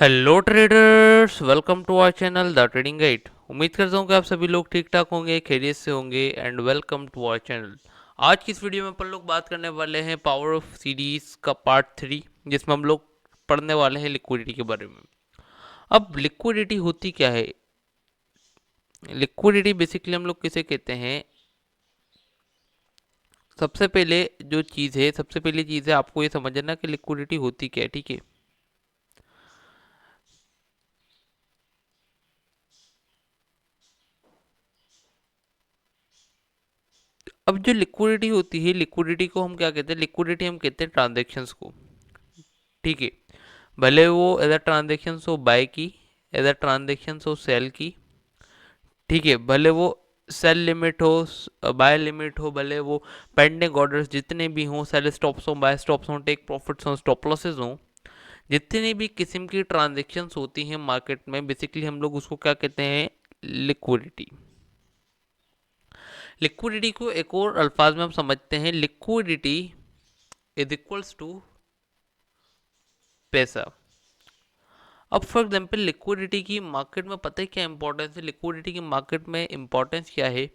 Hello traders, welcome to our channel the trading guide. उम्मीद करता हूँ कि आप सभी लोग ठीक ठाक होंगे, खैरियत से होंगे and welcome to our channel. आज की इस वीडियो में अपन लोग बात करने वाले हैं पावर ऑफ सीरीज का पार्ट 3, जिसमें हम लोग पढ़ने वाले हैं लिक्विडिटी के बारे में। अब लिक्विडिटी होती क्या है? लिक्विडिटी बेसिकली हम लोग किसे कहते हैं? सबसे पहले जो चीज़ है, सबसे पहली चीज़ है आपको ये समझना कि लिक्विडिटी होती क्या है, ठीक है। अब जो लिक्विडिटी होती है, लिक्विडिटी को हम क्या कहते हैं? लिक्विडिटी हम कहते हैं ट्रांजेक्शन्स को, ठीक है। भले वो एज ट्रांजेक्शन हो बाय की, एज ट्रांजेक्शन हो सेल की, ठीक है। भले वो सेल लिमिट हो, बाय लिमिट हो, भले वो पेंडिंग ऑर्डर्स जितने भी हों, सेल स्टॉप्स हों, बाय स्टॉप्स हों, टेक प्रॉफिट्स हों, स्टॉप लॉसेज हों, जितनी भी किस्म की ट्रांजेक्शन्स होती हैं मार्केट में, बेसिकली हम लोग उसको क्या कहते हैं? लिक्विडिटी। लिक्विडिटी को एक और अल्फाज में हम समझते हैं, लिक्विडिटी इज इक्वल्स टू पैसा। अब फॉर एग्जाम्पल लिक्विडिटी की मार्केट में पता है क्या इंपॉर्टेंस है? लिक्विडिटी की मार्केट में इंपॉर्टेंस क्या है?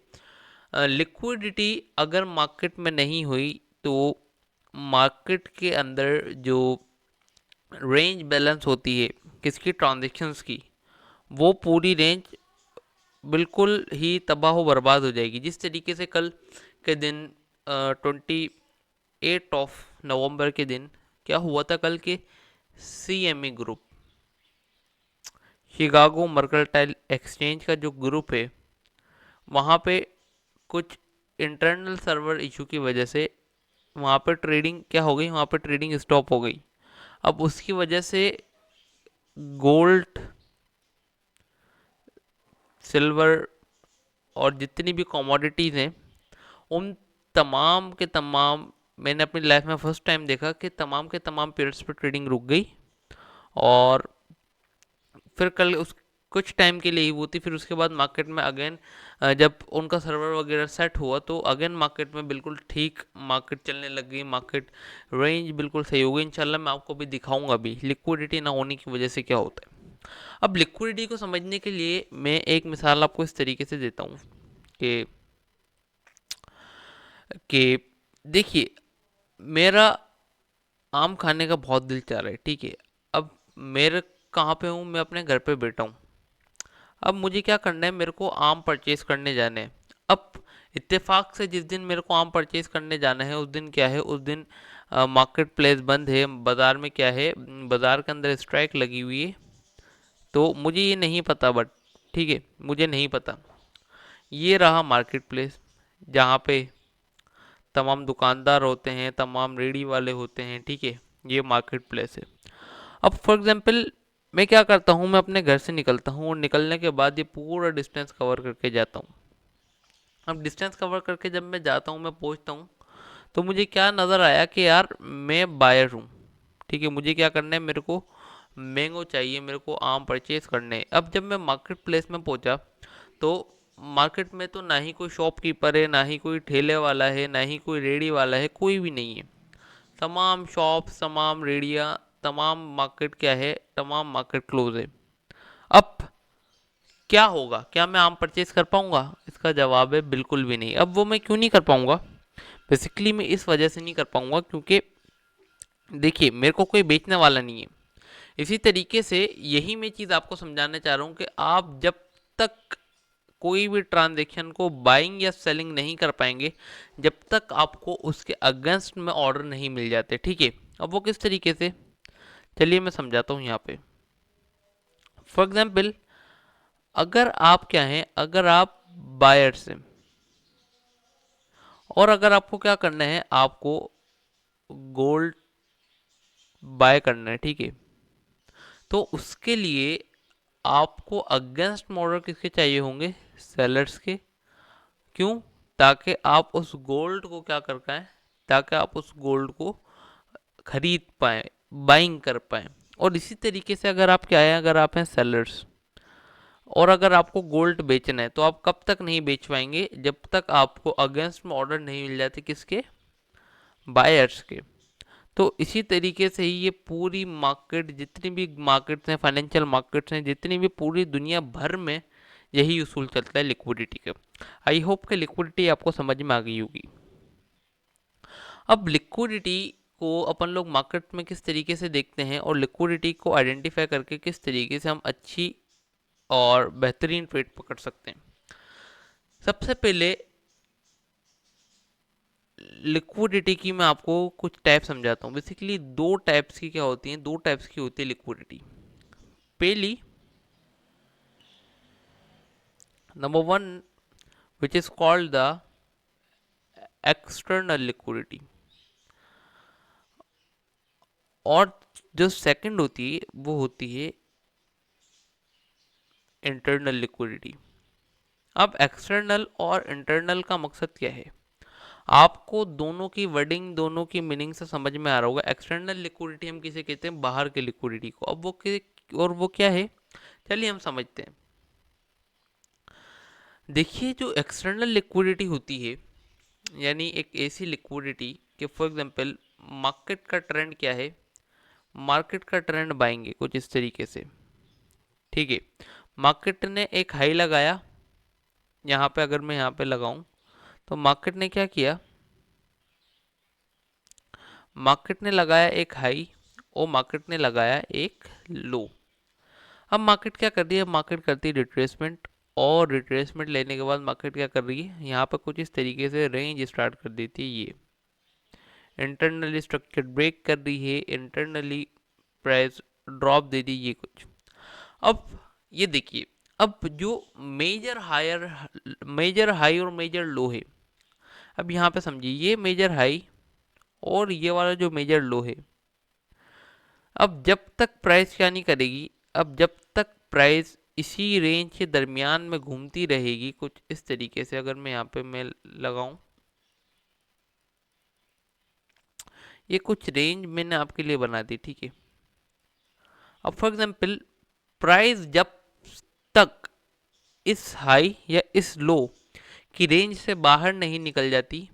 लिक्विडिटी अगर मार्केट में नहीं हुई तो मार्केट के अंदर जो रेंज बैलेंस होती है किसकी? ट्रांजेक्शन्स की, वो पूरी रेंज बिल्कुल ही तबाह बर्बाद हो जाएगी। जिस तरीके से कल के दिन 28 नवंबर के दिन क्या हुआ था? कल के CME group, Chicago mercantile exchange का जो ग्रुप है, वहाँ पे कुछ इंटरनल सर्वर इशू की वजह से वहाँ पे ट्रेडिंग क्या हो गई? वहाँ पे ट्रेडिंग स्टॉप हो गई। अब उसकी वजह से गोल्ड, सिल्वर और जितनी भी कमोडिटीज़ हैं, उन तमाम के तमाम, मैंने अपनी लाइफ में फर्स्ट टाइम देखा कि तमाम के तमाम पेयर्स पे ट्रेडिंग रुक गई। और फिर कल उस कुछ टाइम के लिए ही वो थी, फिर उसके बाद मार्केट में अगेन जब उनका सर्वर वगैरह सेट हुआ तो अगेन मार्केट में बिल्कुल ठीक मार्केट चलने लग गई, मार्केट रेंज बिल्कुल सही हो गई। इंशाल्लाह मैं आपको भी दिखाऊंगा भी लिक्विडिटी ना होने की वजह से क्या होता है। अब लिक्विडिटी को समझने के लिए मैं एक मिसाल आपको इस तरीके से देता हूँ कि देखिए, मेरा आम खाने का बहुत दिल चाह रहा है, ठीक है। अब मेरे कहाँ पे हूँ? मैं अपने घर पे बैठा हूँ। अब मुझे क्या करना है? मेरे को आम परचेज करने जाने हैं। अब इत्तेफाक से जिस दिन मेरे को आम परचेज करने जाना है, उस दिन क्या है? उस दिन मार्केट प्लेस बंद है। बाज़ार में क्या है? बाज़ार के अंदर स्ट्राइक लगी हुई है। तो मुझे ये नहीं पता, बट ठीक है, मुझे नहीं पता। ये रहा मार्केट प्लेस, जहाँ पे तमाम दुकानदार होते हैं, तमाम रेडी वाले होते हैं, ठीक है। ये मार्केट प्लेस है। अब फॉर एग्जांपल मैं क्या करता हूँ? मैं अपने घर से निकलता हूँ और निकलने के बाद ये पूरा डिस्टेंस कवर करके जाता हूँ। अब डिस्टेंस कवर करके जब मैं जाता हूँ, मैं पहुँचता हूँ, तो मुझे क्या नज़र आया कि यार मैं बायर हूँ, ठीक है। मुझे क्या करना है? मेरे को मैंगो चाहिए, मेरे को आम परचेज करने हैं। अब जब मैं मार्केट प्लेस में पहुँचा तो मार्केट में तो ना ही कोई शॉपकीपर है, ना ही कोई ठेले वाला है, ना ही कोई रेडी वाला है, कोई भी नहीं है। तमाम शॉप्स, तमाम रेडियाँ, तमाम मार्केट क्या है? तमाम मार्केट क्लोज है। अब क्या होगा? क्या मैं आम परचेज कर पाऊंगा? इसका जवाब है बिल्कुल भी नहीं। अब वो मैं क्यों नहीं कर पाऊंगा? बेसिकली मैं इस वजह से नहीं कर पाऊंगा क्योंकि देखिए, मेरे को कोई बेचने वाला नहीं है। इसी तरीके से यही मैं चीज़ आपको समझाना चाह रहा हूँ कि आप जब तक कोई भी ट्रांजेक्शन को बाइंग या सेलिंग नहीं कर पाएंगे, जब तक आपको उसके अगेंस्ट में ऑर्डर नहीं मिल जाते, ठीक है। अब वो किस तरीके से? चलिए मैं समझाता हूँ यहाँ पे। फॉर एग्जाम्पल, अगर आप क्या हैं? अगर आप बायर्स हैं और अगर आपको क्या करना है? आपको गोल्ड बाय करना है, ठीक है। तो उसके लिए आपको अगेंस्ट मॉडल किसके चाहिए होंगे? सेलर्स के। क्यों? ताकि आप उस गोल्ड को क्या कर पाए? ताकि आप उस गोल्ड को खरीद पाए, बाइंग कर पाए। और इसी तरीके से अगर आप क्या है? अगर आप हैं सेलर्स और अगर आपको गोल्ड बेचना है, तो आप कब तक नहीं बेच पाएंगे? जब तक आपको अगेंस्ट में ऑर्डर नहीं मिल जाते, किसके? बायर्स के। तो इसी तरीके से ही ये पूरी मार्केट, जितनी भी मार्केट्स हैं, फाइनेंशियल मार्केट्स हैं, जितनी भी पूरी दुनिया भर में यही उसूल चलता है लिक्विडिटी का। आई होप कि लिक्विडिटी आपको समझ में आ गई होगी। अब लिक्विडिटी को अपन लोग मार्केट में किस तरीके से देखते हैं और लिक्विडिटी को आइडेंटिफाई करके किस तरीके से हम अच्छी और बेहतरीन ट्रेड पकड़ सकते हैं। सबसे पहले लिक्विडिटी की मैं आपको कुछ टाइप समझाता हूँ। बेसिकली दो टाइप्स की क्या होती हैं, दो टाइप्स की होती है लिक्विडिटी। पहली, number one, which is called the external liquidity, और जो सेकंड होती है वो होती है इंटरनल लिक्विडिटी। अब एक्सटर्नल और इंटरनल का मकसद क्या है, आपको दोनों की वर्डिंग, दोनों की मीनिंग से समझ में आ रहा होगा। एक्सटर्नल लिक्विडिटी हम किसे कहते हैं, बाहर के लिक्विडिटी को। अब और वो क्या है, चलिए हम समझते हैं। देखिए, जो एक्सटर्नल लिक्विडिटी होती है, यानी एक ऐसी लिक्विडिटी कि फॉर एग्जांपल मार्केट का ट्रेंड क्या है, मार्केट का ट्रेंड बाएंगे कुछ इस तरीके से, ठीक है। मार्केट ने एक हाई लगाया, यहाँ पे अगर मैं यहाँ पे लगाऊं तो मार्केट ने क्या किया, मार्केट ने लगाया एक हाई और मार्केट ने लगाया एक लो। अब मार्केट क्या कर रही है, मार्केट करती है रिट्रेसमेंट, और रिट्रेसमेंट लेने के बाद मार्केट क्या कर रही है, यहाँ पर कुछ इस तरीके से रेंज स्टार्ट कर देती है। ये इंटरनली स्ट्रक्चर ब्रेक कर रही है, इंटरनली प्राइस ड्रॉप दे दी, ये कुछ। अब ये देखिए, अब जो मेजर हाई और मेजर लो है, अब यहाँ पे समझिए ये मेजर हाई और ये वाला जो मेजर लो है। अब जब तक प्राइस क्या नहीं करेगी, अब जब तक प्राइस इसी रेंज के दरमियान में घूमती रहेगी कुछ इस तरीके से, अगर मैं यहाँ पे मैं लगाऊं, ये कुछ रेंज मैंने आपके लिए बना दी, ठीक है। अब फॉर एग्जांपल प्राइस जब तक इस हाई या इस लो की रेंज से बाहर नहीं निकल जाती,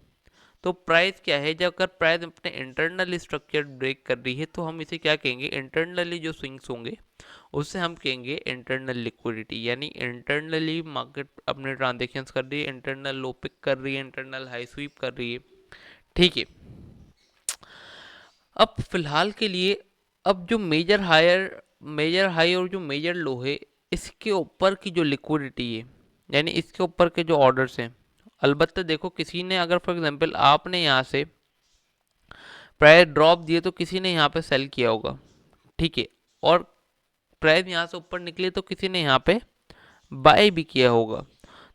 तो प्राइस क्या है, जब अगर प्राइस अपने इंटरनल स्ट्रक्चर ब्रेक कर रही है तो हम इसे क्या कहेंगे, इंटरनली जो स्विंग्स होंगे उससे हम कहेंगे इंटरनल लिक्विडिटी। यानी इंटरनली मार्केट अपने ट्रांजेक्शन्स कर रही है, इंटरनल लो पिक कर रही है, इंटरनल हाई स्वीप कर रही है, ठीक है। अब फिलहाल के लिए, अब जो मेजर हाई और जो मेजर लो है, इसके ऊपर की जो लिक्विडिटी है, यानी इसके ऊपर के जो ऑर्डर्स हैं, अलबत्ता देखो किसी ने अगर फॉर एग्जांपल आपने यहाँ से प्राइस ड्रॉप दिए तो किसी ने यहाँ पे सेल किया होगा, ठीक है, और प्राइस यहाँ से ऊपर निकले तो किसी ने यहाँ पे बाय भी किया होगा।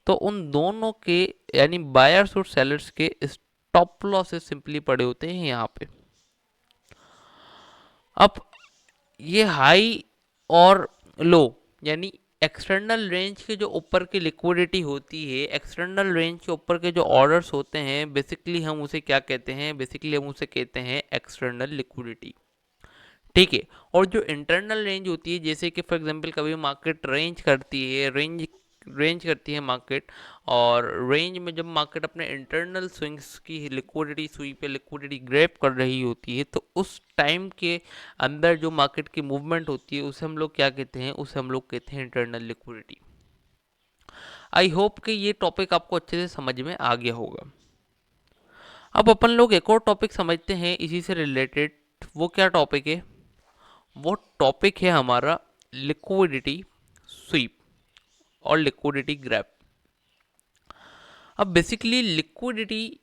तो उन दोनों के, यानी बायर्स और सेलर्स के स्टॉप लॉसेस सिंपली पड़े होते हैं यहाँ पे। अब ये हाई और लो, यानी एक्सटर्नल रेंज के जो ऊपर की लिक्विडिटी होती है, एक्सटर्नल रेंज के ऊपर के जो ऑर्डर्स होते हैं, बेसिकली हम उसे क्या कहते हैं, बेसिकली हम उसे कहते हैं एक्सटर्नल लिक्विडिटी, ठीक है। और जो इंटरनल रेंज होती है, जैसे कि फॉर एग्जांपल कभी मार्केट रेंज करती है मार्केट, और रेंज में जब मार्केट अपने इंटरनल स्विंग्स की लिक्विडिटी स्वीप या लिक्विडिटी ग्रैब कर रही होती है, तो उस टाइम के अंदर जो मार्केट की मूवमेंट होती है उसे हम लोग क्या कहते हैं, उसे हम लोग कहते हैं इंटरनल लिक्विडिटी। आई होप कि ये टॉपिक आपको अच्छे से समझ में आ गया होगा। अब अपन लोग एक और टॉपिक समझते हैं इसी से रिलेटेड। वो क्या टॉपिक है, वो टॉपिक है हमारा लिक्विडिटी स्वीप और लिक्विडिटी ग्रैब। अब बेसिकली लिक्विडिटी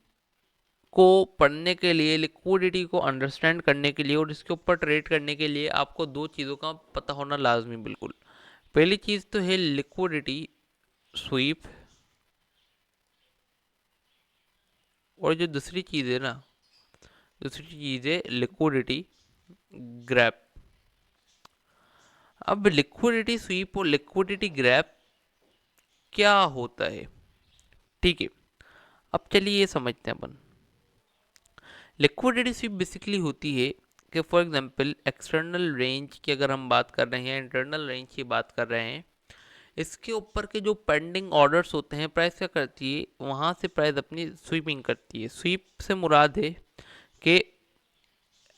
को पढ़ने के लिए, लिक्विडिटी को अंडरस्टैंड करने के लिए और इसके ऊपर ट्रेड करने के लिए आपको दो चीज़ों का पता होना लाजमी बिल्कुल। पहली चीज़ तो है लिक्विडिटी स्वीप, और जो दूसरी चीज़ है ना, दूसरी चीज़ है लिक्विडिटी ग्रैब। अब लिक्विडिटी स्वीप और लिक्विडिटी ग्रैब क्या होता है, ठीक है। अब चलिए ये समझते हैं अपन। लिक्विडिटी स्वीप बेसिकली होती है कि फॉर एग्जांपल एक्सटर्नल रेंज की अगर हम बात कर रहे हैं, इंटरनल रेंज की बात कर रहे हैं, इसके ऊपर के जो पेंडिंग ऑर्डर्स होते हैं, प्राइस क्या करती है, वहाँ से प्राइस अपनी स्वीपिंग करती है। स्वीप से मुराद है कि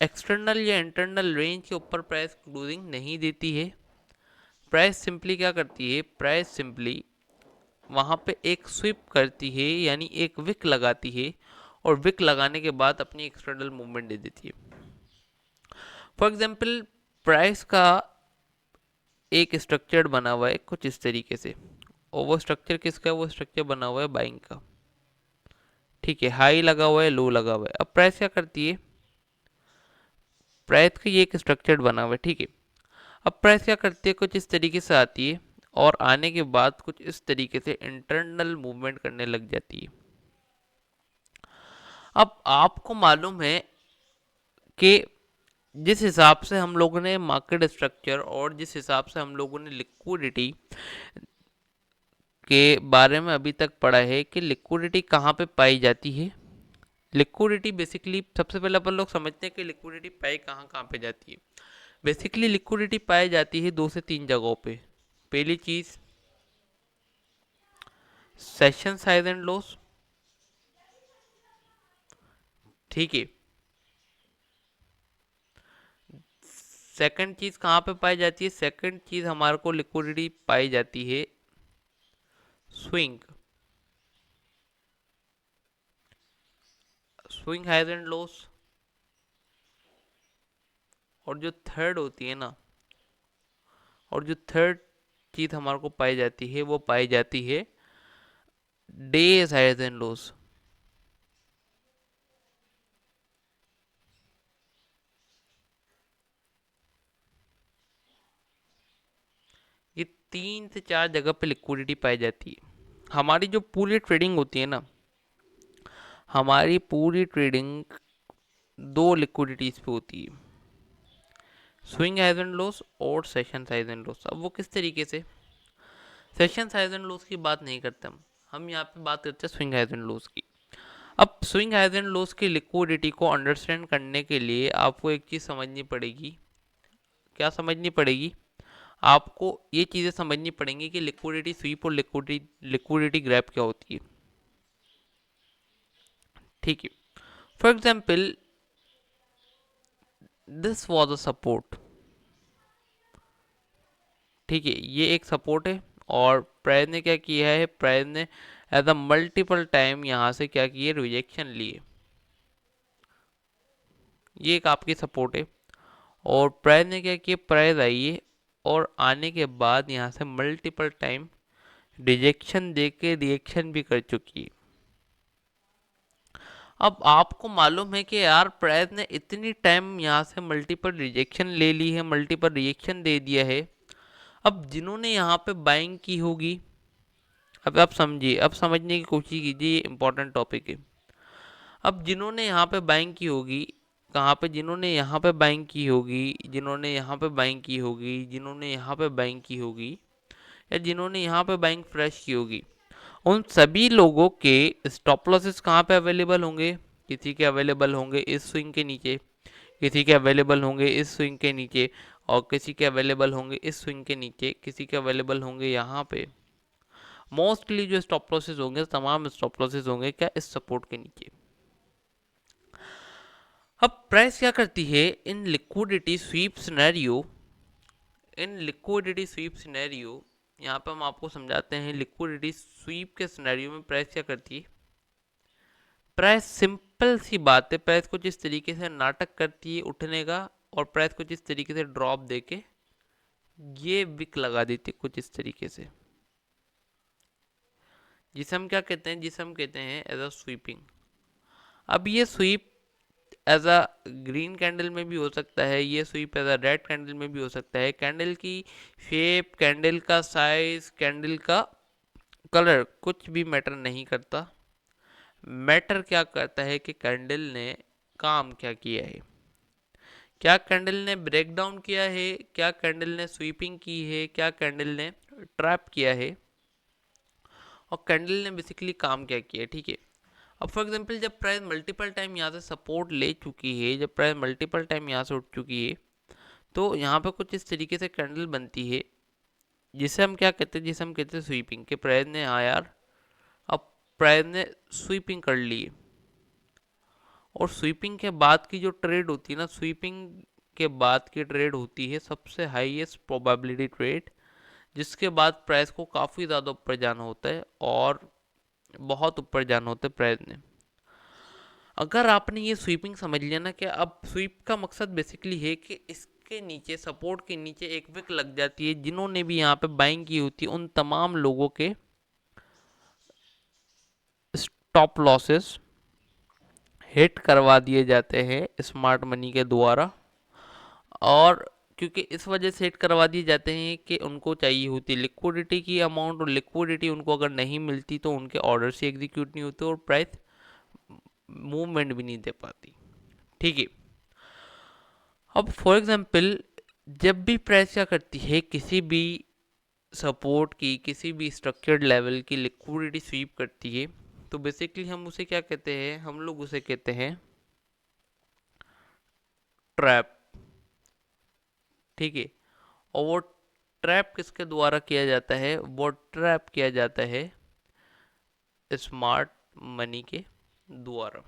एक्सटर्नल या इंटरनल रेंज के ऊपर प्राइस क्लोजिंग नहीं देती है। प्राइस सिंपली क्या करती है, प्राइस सिंपली वहाँ पे एक स्विप करती है, यानी एक विक लगाती है, और विक लगाने के बाद अपनी एक्सटर्नल मूवमेंट दे देती है। फॉर एग्जाम्पल प्राइस का एक स्ट्रक्चर बना हुआ है कुछ इस तरीके से, और वो स्ट्रक्चर किसका है, वो स्ट्रक्चर बना हुआ है बाइंग का। ठीक है, हाई लगा हुआ है, लो लगा हुआ है। अब प्राइस क्या करती है, प्राइस का ये एक स्ट्रक्चर बना हुआ है, ठीक है। अब प्राइस क्या करती है, कुछ इस तरीके से आती है, और आने के बाद कुछ इस तरीके से इंटरनल मूवमेंट करने लग जाती है। अब आपको मालूम है कि जिस हिसाब से हम लोगों ने मार्केट स्ट्रक्चर और जिस हिसाब से हम लोगों ने लिक्विडिटी के बारे में अभी तक पढ़ा है कि लिक्विडिटी कहाँ पे पाई जाती है। लिक्विडिटी बेसिकली सबसे पहले अपन लोग समझते हैं कि लिक्विडिटी पाई कहाँ कहाँ पे जाती है। बेसिकली लिक्विडिटी पाई जाती है दो से तीन जगहों पे। पहली चीज सेशन साइज एंड लॉस, ठीक है। सेकंड चीज कहाँ पे पाई जाती है, सेकंड चीज हमारे को लिक्विडिटी पाई जाती है swing, swing highs and lows. और जो थर्ड होती है ना, और जो थर्ड चीज हमारे को पाई जाती है वो पाई जाती है डेज हाइज एंड लॉस। ये तीन से चार जगह पे लिक्विडिटी पाई जाती है। हमारी जो पूरी ट्रेडिंग होती है ना, हमारी पूरी ट्रेडिंग दो लिक्विडिटीज पे होती है, स्विंग हाइज एंड लॉस और सेशन हाइज एंड लॉस। अब वो किस तरीके से, सेशन हाइज एंड लॉस की बात नहीं करते हम यहाँ पे बात करते हैं स्विंग हाइज एंड लॉस की। अब स्विंग हाइज एंड लॉस की लिक्विडिटी को अंडरस्टैंड करने के लिए आपको एक चीज़ समझनी पड़ेगी। क्या समझनी पड़ेगी, आपको ये चीज़ें समझनी पड़ेंगी कि लिक्विडिटी स्वीप और लिक्विडिटी ग्रैब क्या होती है, ठीक है। For example this was a support, ठीक है, ये एक सपोर्ट है। और प्राइस ने क्या किया है, प्राइस ने एज अ मल्टीपल टाइम यहाँ से क्या किए, रिजेक्शन लिए। ये एक आपकी सपोर्ट है। और प्राइस ने क्या किया, प्राइस आई है और आने के बाद यहाँ से मल्टीपल टाइम रिजेक्शन दे के रिएक्शन भी कर चुकी है। अब आपको मालूम है कि यार प्राइस ने इतनी टाइम यहाँ से मल्टीपल रिजेक्शन ले ली है, मल्टीपल रिएक्शन दे दिया है। अब जिन्होंने यहाँ पे बाइंग की होगी, अब आप समझिए, अब समझने की कोशिश कीजिए, ये इंपॉर्टेंट टॉपिक है। अब जिन्होंने यहाँ पे बाइंग की होगी, कहाँ पे, जिन्होंने यहाँ पे बाइंग की होगी, जिन्होंने यहाँ पे बाइंग की होगी, जिन्होंने यहाँ पे बाइंग की होगी, या जिन्होंने यहाँ पे बाइंग फ्रेश की होगी, उन सभी लोगों के स्टॉप लॉसेस कहाँ पे अवेलेबल होंगे, किसी के अवेलेबल होंगे इस स्विंग के नीचे, किसी के अवेलेबल होंगे इस स्विंग के नीचे, और किसी के अवेलेबल होंगे इस स्विंग के नीचे, किसी के अवेलेबल होंगे यहाँ पे। मोस्टली जो स्टॉप लॉसेस होंगे, तमाम स्टॉप लॉसेस होंगे क्या, इस सपोर्ट के नीचे। अब प्राइस क्या करती है इन लिक्विडिटी स्वीप सिनेरियो, इन लिक्विडिटी स्वीप सिनेरियो, यहाँ पे हम आपको समझाते हैं लिक्विडिटी स्वीप के सिनेरियो में प्राइस क्या करती है। प्राइस सिंपल सी बात है, प्राइस कुछ इस तरीके से नाटक करती है उठने का, और प्राइस कुछ इस तरीके से ड्रॉप देके ये विक लगा देती है कुछ इस तरीके से, जिसे हम क्या कहते हैं, जिसे हम कहते हैं एज अ स्वीपिंग। अब ये sweep as a green candle में भी हो सकता है, ये sweep as a red candle में भी हो सकता है। कैंडल की शेप, कैंडल का साइज, कैंडल का कलर कुछ भी मैटर नहीं करता। मैटर क्या करता है कि कैंडल ने काम क्या किया है, क्या कैंडल ने ब्रेक डाउन किया है, क्या कैंडल ने स्वीपिंग की है, क्या कैंडल ने ट्रैप किया है, और कैंडल ने बेसिकली काम क्या किया है, ठीक है। अब फॉर एग्जांपल जब प्राइस मल्टीपल टाइम यहाँ से सपोर्ट ले चुकी है, जब प्राइस मल्टीपल टाइम यहाँ से उठ चुकी है, तो यहाँ पे कुछ इस तरीके से कैंडल बनती है, जिसे हम क्या कहते हैं, जिसे हम कहते हैं स्वीपिंग, के प्राइस ने, हाँ यार, अब प्राइस ने स्वीपिंग कर ली है। और स्वीपिंग के बाद की जो ट्रेड होती है ना, स्वीपिंग के बाद की ट्रेड होती है सबसे हाईएस्ट प्रोबेबिलिटी ट्रेड, जिसके बाद प्राइस को काफ़ी ज़्यादा ऊपर जाना होता है और बहुत ऊपर जाना होता है प्राइस ने। अगर आपने ये स्वीपिंग समझ लिया ना, कि अब स्वीप का मकसद बेसिकली है कि इसके नीचे, सपोर्ट के नीचे एक विक लग जाती है, जिन्होंने भी यहाँ पे बाइंग की होती है उन तमाम लोगों के स्टॉप लॉसेस हिट करवा दिए जाते हैं स्मार्ट मनी के द्वारा। और क्योंकि इस वजह से हिट करवा दिए जाते हैं कि उनको चाहिए होती लिक्विडिटी की अमाउंट, और लिक्विडिटी उनको अगर नहीं मिलती तो उनके ऑर्डर से एग्जीक्यूट नहीं होते और प्राइस मूवमेंट भी नहीं दे पाती। ठीक है। अब फॉर एग्जांपल, जब भी प्राइस क्या करती है, किसी भी सपोर्ट की, किसी भी स्ट्रक्चर्ड लेवल की लिक्विडिटी स्वीप करती है, तो बेसिकली हम उसे क्या कहते हैं, हम लोग उसे कहते हैं ट्रैप। ठीक है। और वो ट्रैप किसके द्वारा किया जाता है, वो ट्रैप किया जाता है स्मार्ट मनी के द्वारा।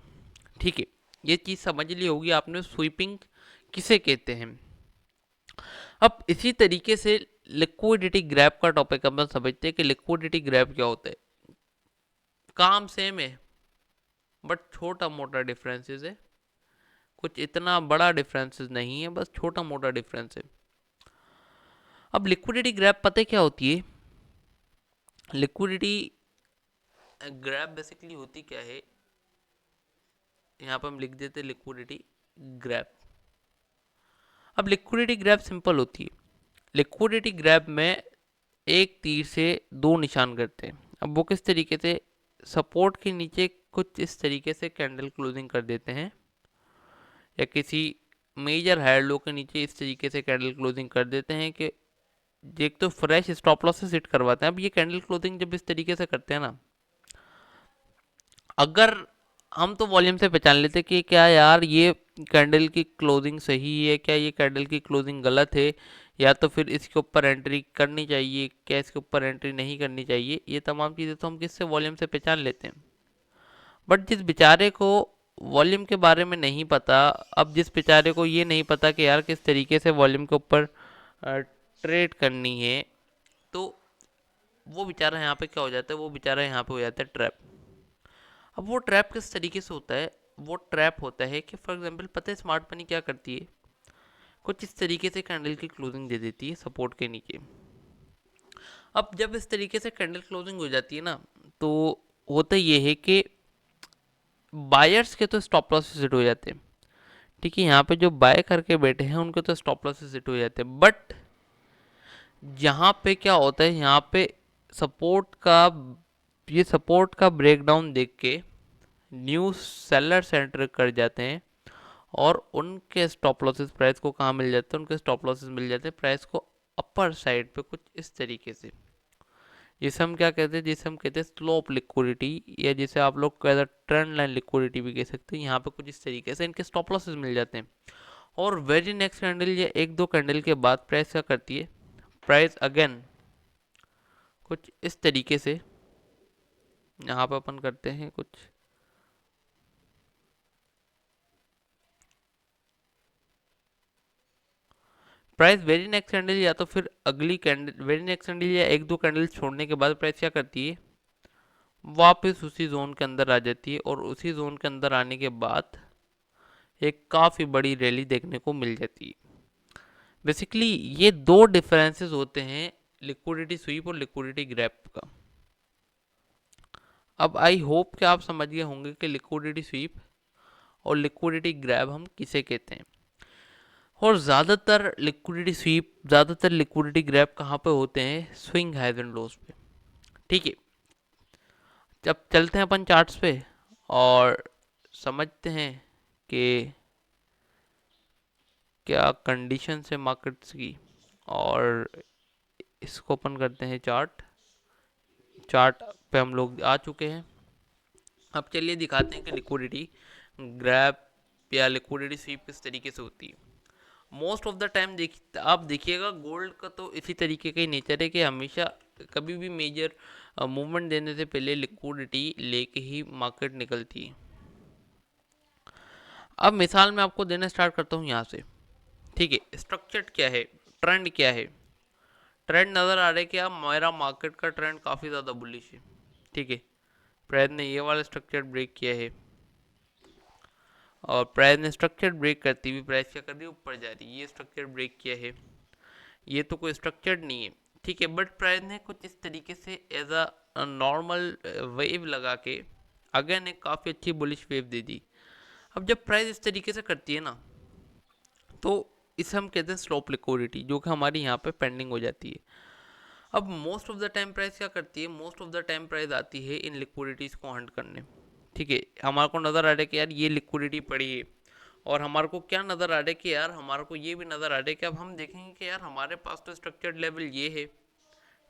ठीक है। ये चीज़ समझ ली होगी आपने, स्वीपिंग किसे कहते हैं। अब इसी तरीके से लिक्विडिटी ग्रैब का टॉपिक अपन समझते हैं कि लिक्विडिटी ग्रैब क्या होता है। काम सेम है, बट छोटा मोटा डिफरेंसेस है, कुछ इतना बड़ा डिफरेंसेस नहीं है, बस छोटा मोटा डिफरेंस है। अब लिक्विडिटी ग्रैब पता है क्या होती है। लिक्विडिटी ग्रैब बेसिकली होती क्या है, यहाँ पर हम लिख देते लिक्विडिटी ग्रैब। अब लिक्विडिटी ग्रैब सिंपल होती है। लिक्विडिटी ग्रैब में एक तीर से दो निशान करते हैं। अब वो किस तरीके से, सपोर्ट के नीचे कुछ इस तरीके से कैंडल क्लोजिंग कर देते हैं, या किसी मेजर हायर लो के नीचे इस तरीके से कैंडल क्लोजिंग कर देते हैं कि एक तो फ्रेश स्टॉप लॉस से सेट करवाते हैं। अब ये कैंडल क्लोजिंग जब इस तरीके से करते हैं ना, अगर हम तो वॉल्यूम से पहचान लेते कि क्या यार ये कैंडल की क्लोजिंग सही है, क्या ये कैंडल की क्लोजिंग गलत है, या तो फिर इसके ऊपर एंट्री करनी चाहिए, क्या इसके ऊपर एंट्री नहीं करनी चाहिए, ये तमाम चीज़ें तो हम किससे, वॉल्यूम से पहचान लेते हैं। बट जिस बेचारे को वॉल्यूम के बारे में नहीं पता, अब जिस बेचारे को ये नहीं पता कि यार किस तरीके से वॉल्यूम के ऊपर ट्रेड करनी है, तो वो बेचारा यहाँ पे क्या हो जाता है, वो बेचारा यहाँ पे हो जाता है ट्रैप। अब वो ट्रैप किस तरीके से होता है, वो ट्रैप होता है कि फॉर एग्जांपल पता है स्मार्ट मनी क्या करती है, कुछ इस तरीके से कैंडल की क्लोजिंग दे देती है सपोर्ट के नीचे। अब जब इस तरीके से कैंडल क्लोजिंग हो जाती है ना, तो होता ये है कि बायर्स के तो स्टॉप लॉस सेट हो जाते हैं। ठीक है, यहाँ पे जो बाय करके बैठे हैं उनके तो स्टॉप लॉस सेट हो जाते हैं, बट यहाँ पे क्या होता है, यहाँ पे सपोर्ट का, ये सपोर्ट का ब्रेकडाउन देख के न्यू सेलर सेंटर कर जाते हैं, और उनके स्टॉप लॉसेस प्राइस को कहाँ मिल जाते हैं, उनके स्टॉप लॉसेस मिल जाते हैं प्राइस को अपर साइड पे कुछ इस तरीके से, जिसे हम क्या कहते हैं, जिसे हम कहते हैं स्लोप लिक्विडिटी, या जिसे आप लोग कहते हैं ट्रेंड लाइन लिक्विडिटी भी कह सकते हैं। यहाँ पे कुछ इस तरीके से इनके स्टॉप लॉसेस मिल जाते हैं, और वेरी नेक्स्ट कैंडल या एक दो कैंडल के बाद प्राइस क्या करती है, प्राइस अगेन कुछ इस तरीके से, यहाँ पे अपन करते हैं कुछ, प्राइस वेरी नेक्स्ट कैंडल या तो फिर अगली कैंडल, वेरी नेक्स्ट कैंडल या एक दो कैंडल छोड़ने के बाद प्राइस क्या करती है, वापस उसी जोन के अंदर आ जाती है, और उसी जोन के अंदर आने के बाद एक काफ़ी बड़ी रैली देखने को मिल जाती है। बेसिकली ये दो डिफरेंसेस होते हैं लिक्विडिटी स्वीप और लिक्विडिटी ग्रैब का। अब आई होप कि आप समझ गए होंगे कि लिक्विडिटी स्वीप और लिक्विडिटी ग्रैब हम किसे कहते हैं, और ज़्यादातर लिक्विडिटी स्वीप, ज़्यादातर लिक्विडिटी ग्रैब कहाँ पे होते हैं, स्विंग हाइज एंड लोज पे। ठीक है। जब चलते हैं अपन चार्ट्स पे और समझते हैं कि क्या कंडीशन है मार्केट्स की, और इसको अपन करते हैं चार्ट, चार्ट पे हम लोग आ चुके हैं। अब चलिए दिखाते हैं कि लिक्विडिटी ग्रैब या लिक्विडिटी स्वीप किस तरीके से होती है। मोस्ट ऑफ द टाइम आप देखिएगा गोल्ड का तो इसी तरीके का ही नेचर है कि हमेशा कभी भी मेजर मूवमेंट देने से पहले लिक्विडिटी लेके ही मार्केट निकलती है। अब मिसाल मैं आपको देना स्टार्ट करता हूँ यहाँ से। ठीक है, स्ट्रक्चर क्या है, ट्रेंड क्या है। ट्रेंड नज़र आ रहा है कि अब मेरा मार्केट का ट्रेंड काफ़ी ज़्यादा बुलिश है। ठीक है, प्राइस ने ये वाला स्ट्रक्चर ब्रेक किया है और प्राइस ने स्ट्रक्चर ब्रेक करती हुई प्राइस क्या कर रही है, ऊपर जा रही है। ये स्ट्रक्चर ब्रेक किया है, ये तो कोई स्ट्रक्चर नहीं है। ठीक है, बट प्राइस ने कुछ इस तरीके से एज अ नॉर्मल वेव लगा के अगेन एक काफ़ी अच्छी बुलिश वेव दे दी। अब जब प्राइस इस तरीके से करती है ना, तो इसे हम कहते हैं स्लॉप लिक्विडिटी, जो कि हमारी यहाँ पे पेंडिंग हो जाती है। अब most of the time price क्या करती है, most of the time price आती है इन लिक्विडिटीज़ को हंट करने। ठीक है, हमारे को नज़र आ रहा है कि यार ये लिक्विडिटी पड़ी है, और हमारे को क्या नज़र आ रहा है कि यार हमारे को ये भी नज़र आ रहा है कि अब हम देखेंगे कि यार हमारे पास तो स्ट्रक्चर्ड लेवल ये है।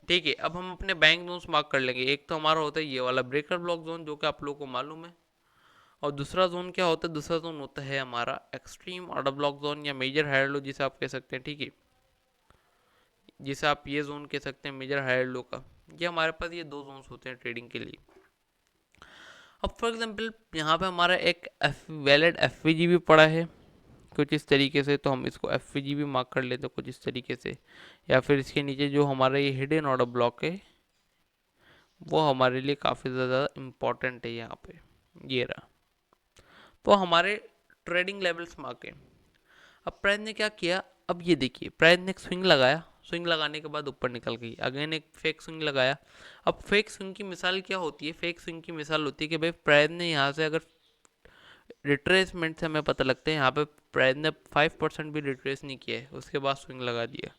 ठीक है, अब हम अपने बैंक जोन्स मार्क कर लेंगे। एक तो हमारा होता है ये वाला ब्रेकर ब्लॉक जोन, जो कि आप लोगों को मालूम है। और दूसरा जोन क्या होता है, दूसरा जोन होता है हमारा एक्सट्रीम ऑर्डर ब्लॉक जोन या मेजर हायर लो जिसे आप कह सकते हैं। ठीक है, जिसे आप ये जोन कह सकते हैं मेजर हायर लो का। ये हमारे पास ये दो जोन्स होते हैं ट्रेडिंग के लिए। अब फॉर एग्जांपल यहाँ पे हमारा एक वैलिड एफ भी पड़ा है कुछ इस तरीके से, तो हम इसको एफ भी मार्क कर लेते हैं कुछ इस तरीके से। या फिर इसके नीचे जो हमारा ये हिडन ऑर्डर ब्लॉक है, वो हमारे लिए काफ़ी ज़्यादा इम्पोर्टेंट है यहाँ पे। ये रहा, तो हमारे ट्रेडिंग लेवल्स मार्क है। अब प्राइस ने क्या किया, अब ये देखिए प्राइस ने एक स्विंग लगाया, स्विंग लगाने के बाद ऊपर निकल गई, अगेन एक फेक स्विंग लगाया। अब फेक स्विंग की मिसाल क्या होती है, फेक स्विंग की मिसाल होती है कि भाई प्राइस ने यहाँ से अगर रिट्रेसमेंट से हमें पता लगता है यहाँ पे प्राइस ने 5% भी रिट्रेस नहीं किया है, उसके बाद स्विंग लगा दिया।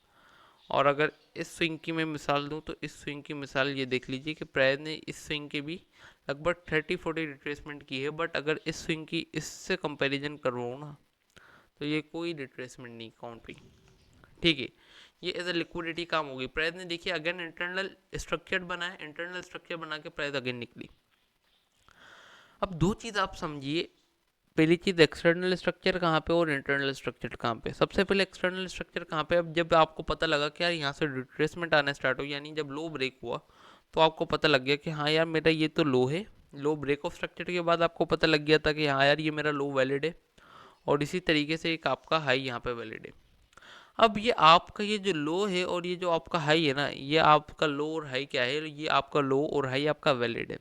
और अगर इस स्विंग की मैं मिसाल दूँ, तो इस स्विंग की मिसाल ये देख लीजिए कि प्राइस ने इस स्विंग के भी लगभग 30-40 रिट्रेसमेंट की है, बट अगर इस स्विंग की इससे कंपैरिजन करूँ ना, तो ये कोई रिट्रेसमेंट नहीं काउंट हुई। ठीक है, ये एज अ लिक्विडिटी काम होगी। प्राइस ने देखिए अगेन इंटरनल स्ट्रक्चर बनाया, इंटरनल स्ट्रक्चर बना के प्राइस अगेन निकली। अब दो चीज़ आप समझिए, पहली चीज़ एक्सटर्नल स्ट्रक्चर कहाँ पे और इंटरनल स्ट्रक्चर कहाँ पे। सबसे पहले एक्सटर्नल स्ट्रक्चर कहाँ पे, अब जब आपको पता लगा कि यार यहाँ से रिट्रेसमेंट आना स्टार्ट हो, यानी जब लो ब्रेक हुआ, तो आपको पता लग गया कि हाँ यार मेरा ये तो लो है। लो ब्रेक ऑफ स्ट्रक्चर के बाद आपको पता लग गया था कि हाँ यार ये मेरा लो वैलिड है, और इसी तरीके से एक आपका हाई यहाँ पे वैलिड है। अब ये आपका ये जो लो है और ये जो आपका हाई है ना, ये आपका लो और हाई क्या है, ये आपका लो और हाई आपका वैलिड है।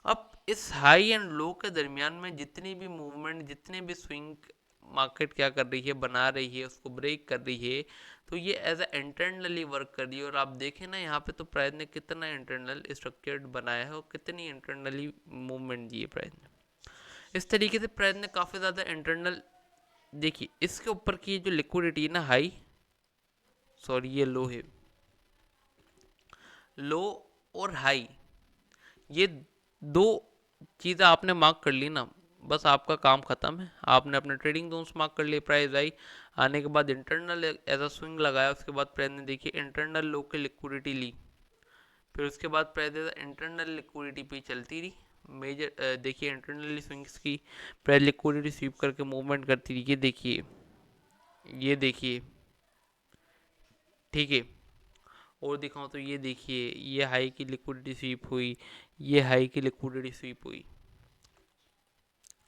अब इस हाई एंड लो के दरमियान में जितनी भी मूवमेंट, जितने भी स्विंग मार्केट क्या कर रही है, बना रही है, उसको ब्रेक कर रही है, तो ये एज ए इंटरनली वर्क कर रही है। और आप देखें ना यहाँ पे, तो प्राइस ने कितना इंटरनल स्ट्रक्चर बनाया है और कितनी इंटरनली मूवमेंट दी है प्राइस ने। इस तरीके से प्राइस ने काफ़ी ज़्यादा इंटरनल, देखिए इसके ऊपर की जो लिक्विडिटी है ना, हाई, सॉरी ये लो है, लो और हाई, ये दो चीज़ें आपने मार्क कर ली ना, बस आपका काम खत्म है। आपने अपने ट्रेडिंग जोन्स मार्क कर लिए, प्राइस आई, आने के बाद इंटरनल एज अ स्विंग लगाया, उसके बाद प्राइस ने देखिए इंटरनल लो की लिक्विडिटी ली, फिर उसके बाद प्राइस इंटरनल लिक्विडिटी पे चलती रही। मेजर देखिए इंटरनली स्विंग्स की प्राइस लिक्विडिटी स्वीप करके मूवमेंट करती रही, ये देखिए, ये देखिए। ठीक है, और दिखाऊं तो ये देखिए, ये हाई की लिक्विडिटी स्वीप हुई, ये हाई की लिक्विडिटी स्वीप हुई।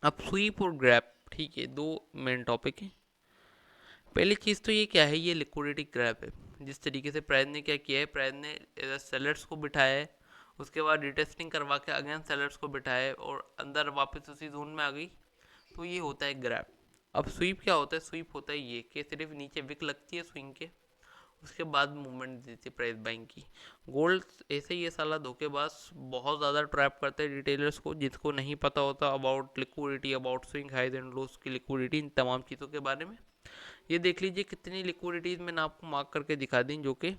अब स्वीप और ग्रैप, ठीक है, दो मेन टॉपिक है। पहली चीज़ तो ये क्या है, ये लिक्विडिटी ग्रैप है। जिस तरीके से प्राइस ने क्या किया है, प्राइस ने सेलर्स को बिठाया है, उसके बाद रिटेस्टिंग करवा के अगेन सेलर्स को बिठाया है और अंदर वापस उसी जोन में आ गई, तो ये होता है ग्रैप। अब स्वीप क्या होता है, स्वीप होता है ये कि सिर्फ नीचे विक लगती है स्विंग के, उसके बाद मूवमेंट देती है प्राइस बाइंग की। गोल्ड ऐसे ही ये साला धोखेबाज बहुत ज़्यादा ट्रैप करते हैं रिटेलर्स को, जिसको नहीं पता होता about liquidity, about swing highs and lows की लिक्विडिटी, इन तमाम चीज़ों के बारे में। ये देख लीजिए कितनी लिक्विडिटीज मैंने आपको मार्क करके दिखा दी, जो कि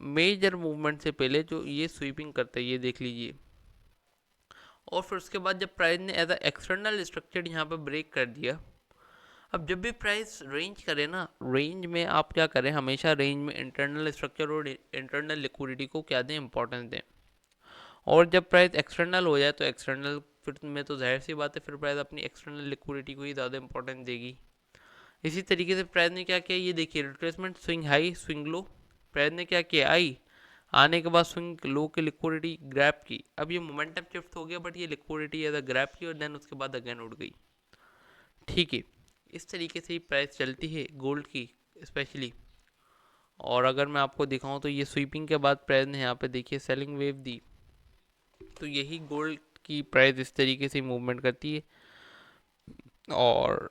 मेजर मूवमेंट से पहले जो ये स्वीपिंग करते हैं, ये देख लीजिए। और फिर उसके बाद जब प्राइस ने एज अ एक्सटर्नल स्ट्रक्चर यहाँ पे ब्रेक कर दिया, अब जब भी प्राइस रेंज करे ना, रेंज में आप क्या करें, हमेशा रेंज में इंटरनल स्ट्रक्चर और इंटरनल लिक्विडिटी को क्या दें, इंपॉर्टेंस दें। और जब प्राइस एक्सटर्नल हो जाए, तो एक्सटर्नल फिर में तो जाहिर सी बात है, फिर प्राइस अपनी एक्सटर्नल लिक्विडिटी को ही ज़्यादा इंपॉर्टेंस देगी। इसी तरीके से प्राइस ने क्या किया, ये देखिए retracement, swing high, swing low, price ने क्या किया, आई, आने के बाद स्विंग लो की लिक्विडिटी ग्रैप की। अब ये मोमेंटम शिफ्ट हो गया, बट ये लिक्विडिटी एज अ ग्रैप की, और देन उसके बाद अगेन उड़ गई। ठीक है, इस तरीके से ही प्राइस चलती है गोल्ड की स्पेशली। और अगर मैं आपको दिखाऊं तो ये स्वीपिंग के बाद प्राइस ने यहाँ पे देखिए सेलिंग वेव दी, तो यही गोल्ड की प्राइस इस तरीके से मूवमेंट करती है। और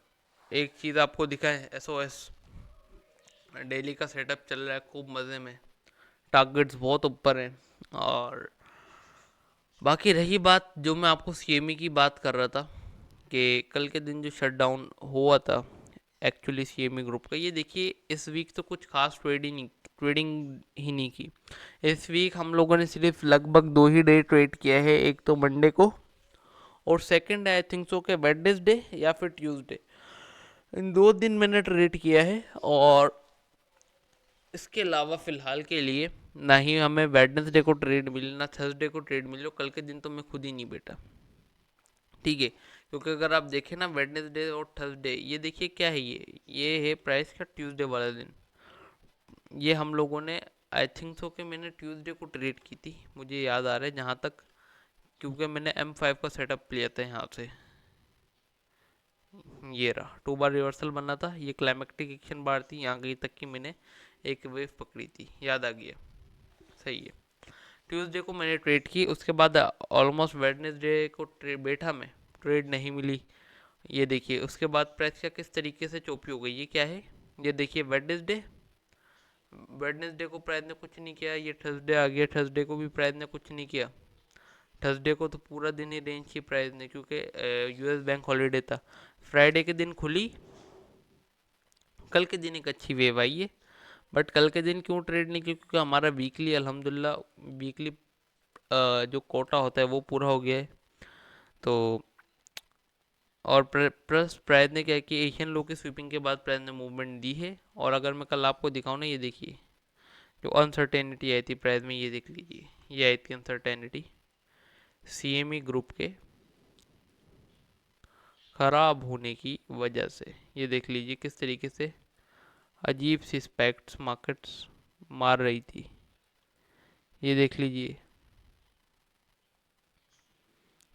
एक चीज़ आपको दिखा है, एसओएस डेली का सेटअप चल रहा है खूब मज़े में, टारगेट्स बहुत ऊपर हैं। और बाकी रही बात जो मैं आपको सीएमई की बात कर रहा था कि कल के दिन जो शटडाउन हुआ था एक्चुअली सीएमई ग्रुप का, ये देखिए इस वीक तो कुछ खास ट्रेडिंग ही नहीं की। इस वीक हम लोगों ने सिर्फ लगभग 2 ही डे ट्रेड किया है, एक तो मंडे को और सेकंड आई थिंक सो के वेडनेसडे या फिर ट्यूसडे। इन 2 दिन मैंने ट्रेड किया है। और इसके अलावा फ़िलहाल के लिए ना ही हमें वेडनेसडे को ट्रेड मिले ना थर्सडे को ट्रेड मिले, कल के दिन तो मैं खुद ही नहीं बैठा, ठीक है। क्योंकि अगर आप देखें ना वेडनेसडे और थर्सडे, ये देखिए क्या है, ये है प्राइस का ट्यूसडे वाला दिन। ये हम लोगों ने आई थिंक सो कि मैंने ट्यूसडे को ट्रेड की थी, मुझे याद आ रहा है जहाँ तक, क्योंकि मैंने M5 का सेटअप लिया था यहाँ से। ये रहा 2 बार रिवर्सल बना था, ये क्लाइमेक्टिक एक्शन बार थी, यहाँ गई तक की मैंने एक वेव पकड़ी थी, याद आ गया। सही है, ट्यूसडे को मैंने ट्रेड की, उसके बाद ऑलमोस्ट वेडनेसडे को बैठा मैं, ट्रेड नहीं मिली। ये देखिए उसके बाद प्राइस का किस तरीके से चोपी हो गई, ये क्या है, ये देखिए वेडनेसडे, वेडनेसडे को प्राइस ने कुछ नहीं किया, ये थर्सडे आ गया, थर्सडे को भी प्राइस ने कुछ नहीं किया। थर्सडे को तो पूरा दिन ही रेंज की प्राइस ने, क्योंकि यूएस बैंक हॉलीडे था। फ्राइडे के दिन खुली, कल के दिन एक अच्छी वेव आई है। बट कल के दिन क्यों ट्रेड नहीं की, क्योंकि हमारा वीकली अल्हम्दुलिल्लाह वीकली जो कोटा होता है वो पूरा हो गया है। तो और प्लस प्राइस ने क्या कि एशियन लो की स्वीपिंग के बाद प्राइस ने मूवमेंट दी है। और अगर मैं कल आपको दिखाऊँ ना, ये देखिए जो अनसर्टेनिटी आई थी प्राइस में, ये देख लीजिए, ये आई थी अनसर्टेनिटी सीएमई ग्रुप के खराब होने की वजह से। ये देख लीजिए किस तरीके से अजीब सी स्पेक्ट्स मार्केट्स मार रही थी, ये देख लीजिए,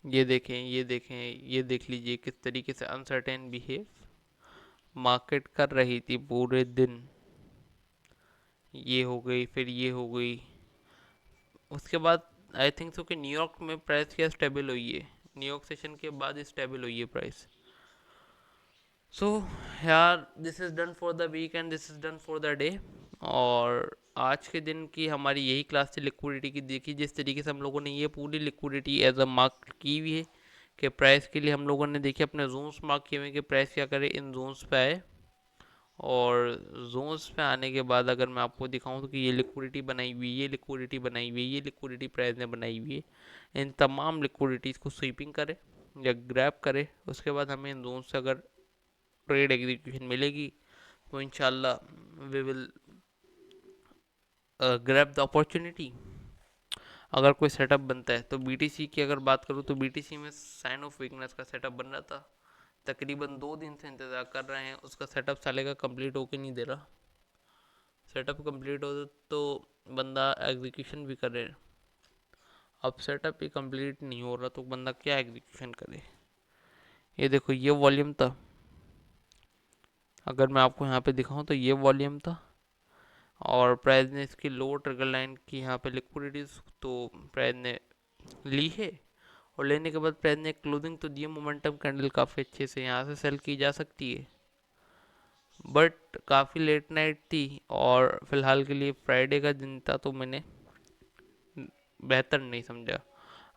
ये देखें, ये देखें, ये देख लीजिए किस तरीके से अनसर्टेन बिहेव मार्केट कर रही थी पूरे दिन। ये हो गई, फिर ये हो गई, उसके बाद आई थिंक सो कि न्यूयॉर्क में प्राइस क्या स्टेबल हुई है, न्यूयॉर्क सेशन के बाद स्टेबल हुई है प्राइस। सो यार this is done for the week and this is done for the day. और आज के दिन की हमारी यही क्लास थी लिक्विडिटी की। देखी जिस तरीके से हम लोगों ने ये पूरी लिक्विडिटी एज अ मार्क की हुई है कि प्राइस के लिए हम लोगों ने देखिए अपने जोन्स मार्क किए हुए कि प्राइस क्या करे, इन जोन्स पे आए। और जोन्स पे आने के बाद अगर मैं आपको दिखाऊं तो कि ये लिक्विडिटी बनाई हुई, ये लिक्विडिटी बनाई हुई, ये लिक्विडिटी प्राइस ने बनाई हुई है, इन तमाम लिक्विडिटीज़ को स्वीपिंग करे या ग्रैब करे, उसके बाद हमें इन जोन से अगर ट्रेड एग्जीक्यूशन मिलेगी तो इंशाल्लाह we will grab the opportunity. अगर कोई सेटअप बनता है तो बीटीसी की अगर बात करूँ तो बीटीसी में साइन ऑफ वीकनेस का सेटअप बन रहा था, तकरीबन 2 दिन से इंतज़ार कर रहे हैं, उसका सेटअप साले का कंप्लीट होके नहीं दे रहा। सेटअप कंप्लीट हो तो बंदा एग्जीक्यूशन भी करे, अब सेटअप ही कंप्लीट नहीं हो रहा तो बंदा क्या एग्जीक्यूशन करे। ये देखो ये वॉल्यूम था, अगर मैं आपको यहाँ पे दिखाऊँ तो ये वॉल्यूम था, और प्राइस ने इसकी लो ट्रिगर लाइन की यहाँ पे लिक्विडिटीज तो प्राइस ने ली है। और लेने के बाद प्राइस ने क्लोजिंग तो दी, मोमेंटम कैंडल काफ़ी अच्छे से यहाँ से सेल की जा सकती है, बट काफ़ी लेट नाइट थी। और फिलहाल के लिए फ्राइडे का दिन था तो मैंने बेहतर नहीं समझा।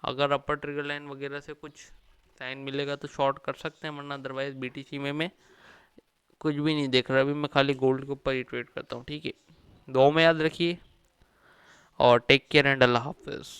अगर अपर ट्रिगर लाइन वगैरह से कुछ साइन मिलेगा तो शॉर्ट कर सकते हैं, वरना अदरवाइज बीटीसी में मैं कुछ भी नहीं देख रहा, अभी मैं खाली गोल्ड के ऊपर ही ट्रेड करता हूँ, ठीक है। दो में याद रखिए और टेक केयर एंड अल्लाह हाफिज़।